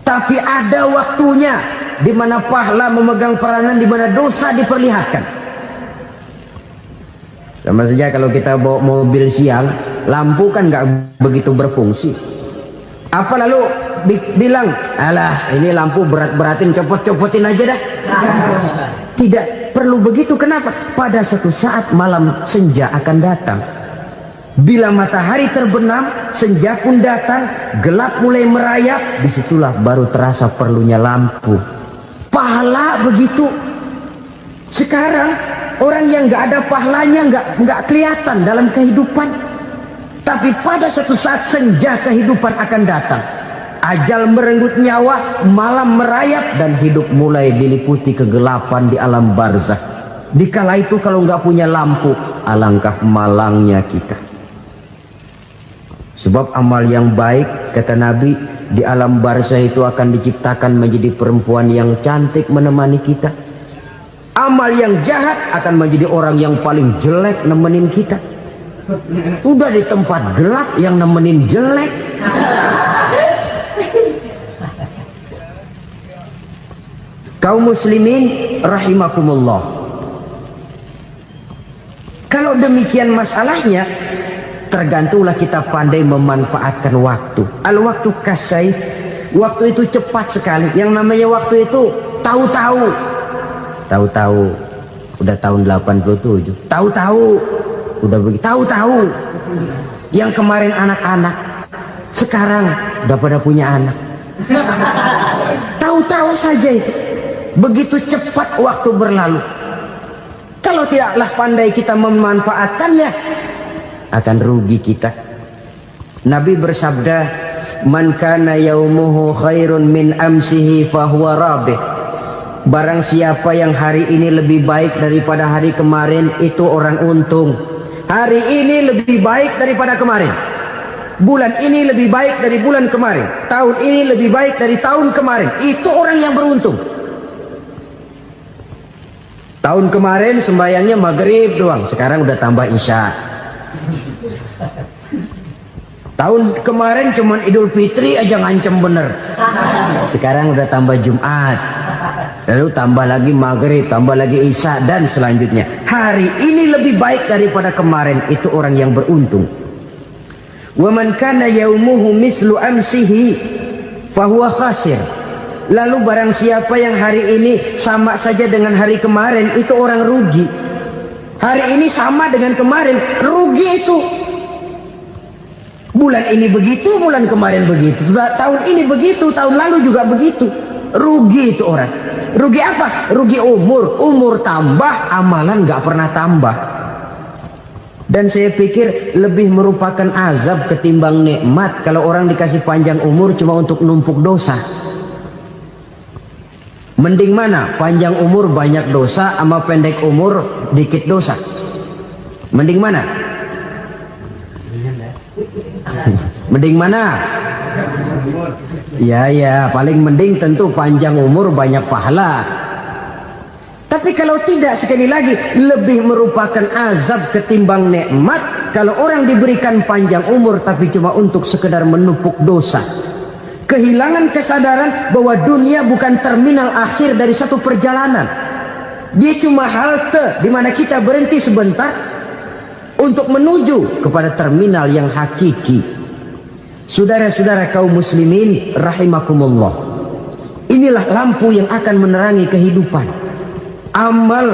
Tapi ada waktunya di mana pahala memegang peranan, di mana dosa diperlihatkan. Sama saja kalau kita bawa mobil siang, lampu kan nggak begitu berfungsi. Apa lalu bilang, alah ini lampu berat-beratin, copot-copotin aja dah. Tidak perlu begitu. Kenapa? Pada suatu saat malam senja akan datang. Bila matahari terbenam, senja pun datang, gelap mulai merayap, disitulah baru terasa perlunya lampu. Pahala begitu. Sekarang orang yang nggak ada pahalanya nggak kelihatan dalam kehidupan. Tapi pada suatu saat senja kehidupan akan datang. Ajal merenggut nyawa, malam merayap, dan hidup mulai diliputi kegelapan di alam barzakh. Dikala itu kalau nggak punya lampu, alangkah malangnya kita. Sebab amal yang baik, kata Nabi, di alam barzakh itu akan diciptakan menjadi perempuan yang cantik menemani kita. Amal yang jahat akan menjadi orang yang paling jelek nemenin kita. Sudah di tempat gelap yang nemenin jelek. Kaum muslimin rahimakumullah. Kalau demikian masalahnya, tergantunglah kita pandai memanfaatkan waktu. Al-waktu kasayf, waktu itu cepat sekali. Yang namanya waktu itu tahu-tahu. Tahu-tahu udah tahun 87. Tahu-tahu udah begitu. Tahu-tahu yang kemarin anak-anak, sekarang udah pada punya anak. Tahu-tahu saja itu. Begitu cepat waktu berlalu. Kalau tidaklah pandai kita memanfaatkannya, akan rugi kita. Nabi bersabda, "Man kana yaumuhu khairun min amsihi fahuwa rabih." Barang siapa yang hari ini lebih baik daripada hari kemarin, itu orang untung. Hari ini lebih baik daripada kemarin. Bulan ini lebih baik dari bulan kemarin. Tahun ini lebih baik dari tahun kemarin. Itu orang yang beruntung. Tahun kemarin sembahyangnya maghrib doang, sekarang udah tambah isya. Tahun kemarin cuman Idul Fitri aja ngancem bener, sekarang udah tambah Jumat, lalu tambah lagi maghrib, tambah lagi isya, dan selanjutnya. Hari ini lebih baik daripada kemarin, itu orang yang beruntung. Wa man kana yaumuhu mislu amsihi fahuwa khasir. Lalu barang siapa yang hari ini sama saja dengan hari kemarin, itu orang rugi. Hari ini sama dengan kemarin, rugi itu. Bulan ini begitu, bulan kemarin begitu, tahun ini begitu, tahun lalu juga begitu. Rugi itu orang. Rugi apa? Rugi umur. Umur tambah, amalan gak pernah tambah. Dan saya pikir lebih merupakan azab ketimbang nikmat kalau orang dikasih panjang umur cuma untuk numpuk dosa. Mending mana? Panjang umur banyak dosa sama pendek umur dikit dosa? Mending mana? Mending mana? Ya, paling mending tentu panjang umur banyak pahala. Tapi kalau tidak, sekali lagi, lebih merupakan azab ketimbang nikmat kalau orang diberikan panjang umur tapi cuma untuk sekedar menumpuk dosa. Kehilangan kesadaran bahwa dunia bukan terminal akhir dari satu perjalanan. Dia cuma halte di mana kita berhenti sebentar untuk menuju kepada terminal yang hakiki. Saudara-saudara kaum muslimin rahimakumullah, inilah lampu yang akan menerangi kehidupan. Amal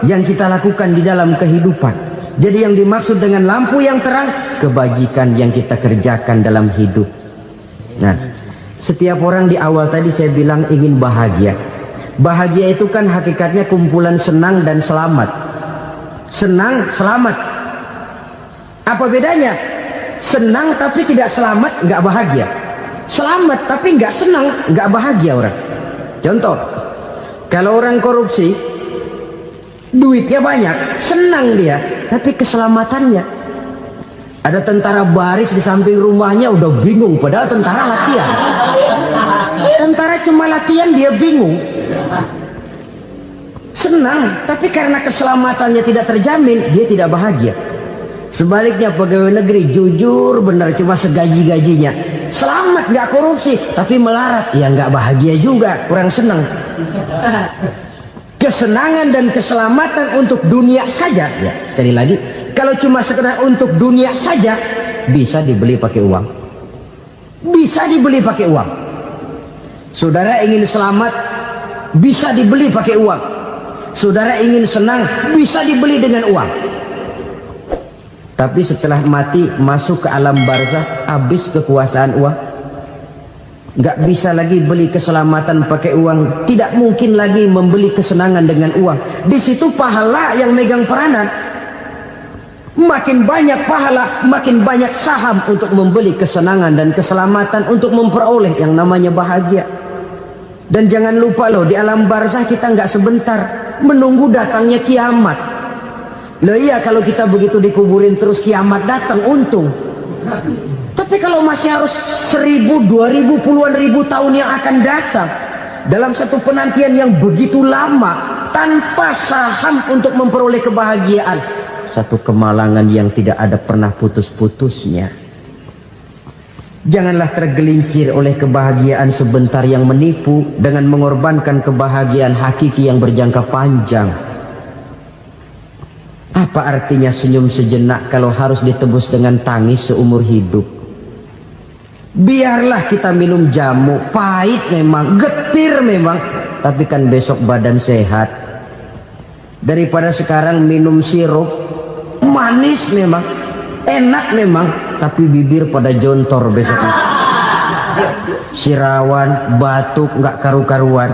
yang kita lakukan di dalam kehidupan. Jadi yang dimaksud dengan lampu yang terang, kebajikan yang kita kerjakan dalam hidup. Nah, setiap orang di awal tadi saya bilang ingin bahagia. Bahagia itu kan hakikatnya kumpulan senang dan selamat. Senang, selamat. Apa bedanya? Senang tapi tidak selamat, nggak bahagia. Selamat tapi nggak senang, nggak bahagia orang. Contoh, kalau orang korupsi, duitnya banyak, senang dia, tapi keselamatannya. Ada tentara baris di samping rumahnya udah bingung, padahal tentara latihan. Tentara cuma latihan, dia bingung. Senang, tapi karena keselamatannya tidak terjamin, dia tidak bahagia. Sebaliknya pegawai negeri jujur benar, cuma segaji-gajinya, selamat nggak korupsi tapi melarat, ya nggak bahagia juga, kurang senang. Kesenangan dan keselamatan untuk dunia saja, ya sekali lagi, kalau cuma sekedar untuk dunia saja, bisa dibeli pakai uang, bisa dibeli pakai uang. Saudara ingin selamat, bisa dibeli pakai uang. Saudara ingin senang, bisa dibeli dengan uang. Tapi setelah mati masuk ke alam barzah, habis kekuasaan uang. Nggak bisa lagi beli keselamatan pakai uang. Tidak mungkin lagi membeli kesenangan dengan uang. Di situ pahala yang megang peranan. Makin banyak pahala, makin banyak saham untuk membeli kesenangan dan keselamatan, untuk memperoleh yang namanya bahagia. Dan jangan lupa loh, di alam barzah kita nggak sebentar, menunggu datangnya kiamat. Loh iya, kalau kita begitu dikuburin terus kiamat datang, untung. Tapi kalau masih harus 1000, 2000, puluhan ribu tahun yang akan datang, dalam satu penantian yang begitu lama, tanpa saham untuk memperoleh kebahagiaan, satu kemalangan yang tidak ada pernah putus-putusnya. Janganlah tergelincir oleh kebahagiaan sebentar yang menipu dengan mengorbankan kebahagiaan hakiki yang berjangka panjang. Apa artinya senyum sejenak kalau harus ditebus dengan tangis seumur hidup? Biarlah kita minum jamu, pahit memang, getir memang, tapi kan besok badan sehat. Daripada sekarang minum sirup, manis memang, enak memang, tapi bibir pada jontor besoknya. sirawan, batuk, nggak karu-karuan.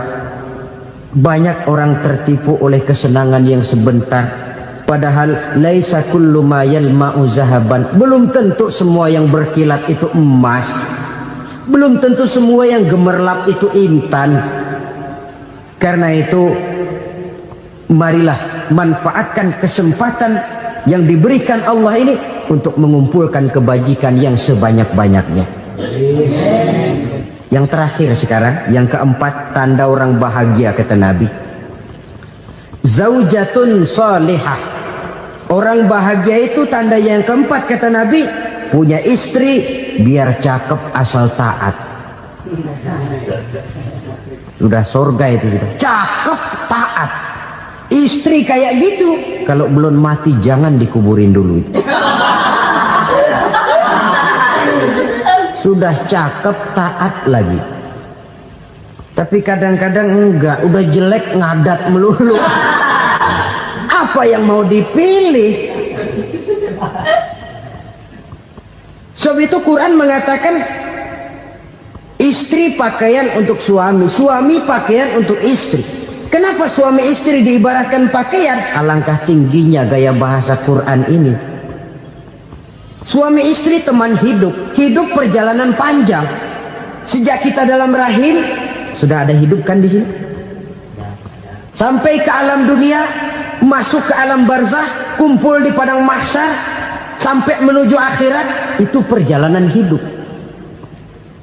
Banyak orang tertipu oleh kesenangan yang sebentar. Padahal laisa kullu ma yalma'u zahaban. Belum tentu semua yang berkilat itu emas. Belum tentu semua yang gemerlap itu intan. Karena itu, marilah manfaatkan kesempatan yang diberikan Allah ini untuk mengumpulkan kebajikan yang sebanyak-banyaknya. Yang terakhir sekarang, yang keempat, tanda orang bahagia kata Nabi. Zaujatun salihah. Orang bahagia itu tanda yang keempat kata Nabi, punya istri biar cakep asal taat. Sudah surga itu gitu. Cakep taat. Istri kayak gitu, kalau belum mati jangan dikuburin dulu. Sudah cakep taat lagi. Tapi kadang-kadang enggak, udah jelek ngadat melulu. Apa yang mau dipilih? Sebab itu Quran mengatakan istri pakaian untuk suami, suami pakaian untuk istri. Kenapa suami istri diibaratkan pakaian? Alangkah tingginya gaya bahasa Quran ini. Suami istri teman hidup, hidup perjalanan panjang. Sejak kita dalam rahim sudah ada hidup kan di sini. Sampai ke alam dunia, masuk ke alam barzah, kumpul di padang mahsyar, sampai menuju akhirat, itu perjalanan hidup.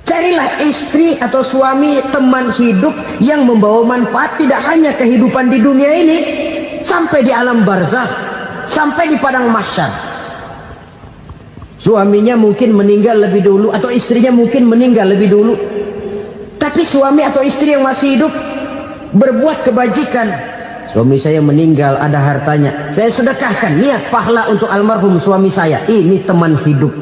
Carilah istri atau suami teman hidup yang membawa manfaat tidak hanya kehidupan di dunia ini, sampai di alam barzah, sampai di padang mahsyar. Suaminya mungkin meninggal lebih dulu atau istrinya mungkin meninggal lebih dulu, tapi suami atau istri yang masih hidup berbuat kebajikan. Suami saya meninggal, ada hartanya, saya sedekahkan, niat pahala untuk almarhum suami saya. Ini teman hidup.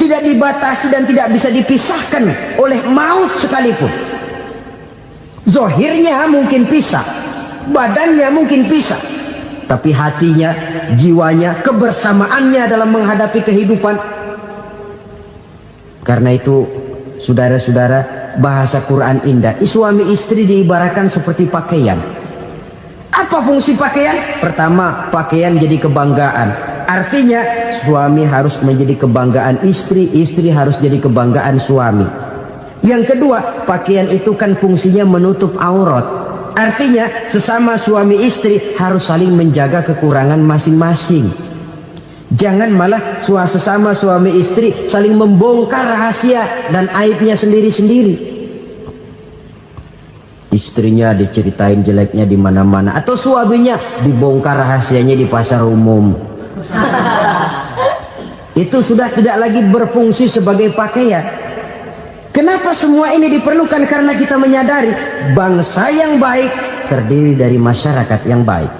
Tidak dibatasi dan tidak bisa dipisahkan oleh maut sekalipun. Zohirnya mungkin pisah, badannya mungkin pisah, tapi hatinya, jiwanya, kebersamaannya dalam menghadapi kehidupan. Karena itu, saudara-saudara, bahasa Quran indah. Suami istri diibaratkan seperti pakaian. Apa fungsi pakaian? Pertama, pakaian jadi kebanggaan. Artinya suami harus menjadi kebanggaan istri, istri harus jadi kebanggaan suami. Yang kedua, pakaian itu kan fungsinya menutup aurat. Artinya sesama suami istri harus saling menjaga kekurangan masing-masing. Jangan malah sesama suami istri saling membongkar rahasia dan aibnya sendiri-sendiri. Istrinya diceritain jeleknya di mana-mana, atau suaminya dibongkar rahasianya di pasar umum. Itu sudah tidak lagi berfungsi sebagai pakaian. Kenapa semua ini diperlukan? Karena kita menyadari bangsa yang baik terdiri dari masyarakat yang baik.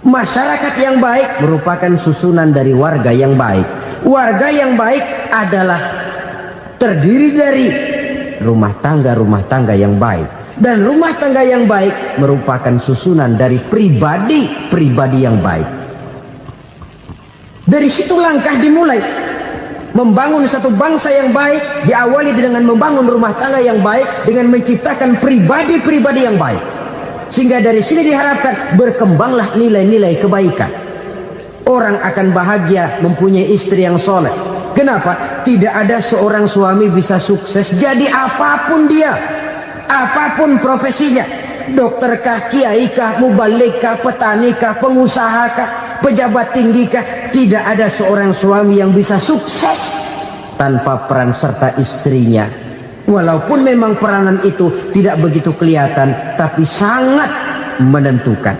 Masyarakat yang baik merupakan susunan dari warga yang baik. Warga yang baik adalah terdiri dari rumah tangga yang baik. Dan rumah tangga yang baik merupakan susunan dari pribadi yang baik. Dari situ langkah dimulai. Membangun satu bangsa yang baik diawali dengan membangun rumah tangga yang baik, dengan menciptakan pribadi-pribadi yang baik. Sehingga dari sini diharapkan berkembanglah nilai-nilai kebaikan. Orang akan bahagia mempunyai istri yang soleh. Kenapa? Tidak ada seorang suami bisa sukses jadi apapun dia, apapun profesinya. Dokterkah, kiaikah, mubalikah, petanikah, pengusahakah, pejabat tinggikah, tidak ada seorang suami yang bisa sukses tanpa peran serta istrinya. Walaupun memang peranan itu tidak begitu kelihatan, tapi sangat menentukan.